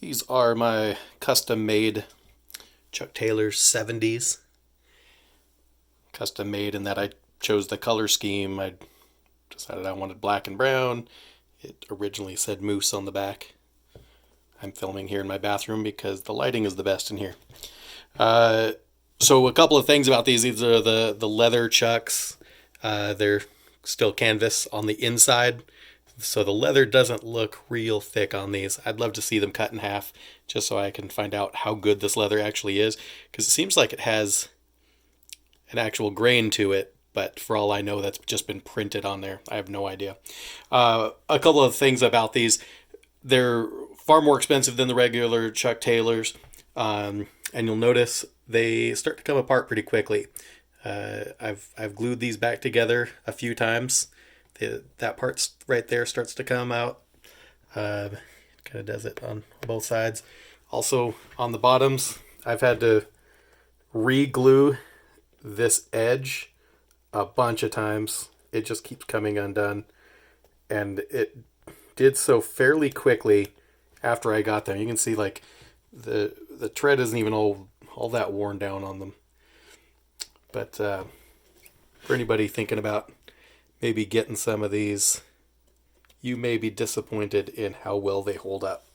These are my custom made Chuck Taylor 70s. Custom made in that I chose the color scheme. I decided I wanted black and brown. It originally said moose on the back. I'm filming here in my bathroom because the lighting is the best in here. Uh, so a couple of things about these. These are the leather chucks. They're still canvas on the inside. So the leather doesn't look real thick on these. I'd love to see them cut in half just so I can find out how good this leather actually is. Because it seems like it has an actual grain to it, but for all I know, that's just been printed on there. I have no idea. A couple of things about these. They're far more expensive than the regular Chuck Taylors. And you'll notice they start to come apart pretty quickly. I've glued these back together a few times. That part right there starts to come out. Kind of does it on both sides. Also on the bottoms, I've had to re-glue this edge a bunch of times. It just keeps coming undone, and it did so fairly quickly after I got them. You can see like the tread isn't even all that worn down on them. But for anybody thinking about maybe getting some of these, you may be disappointed in how well they hold up.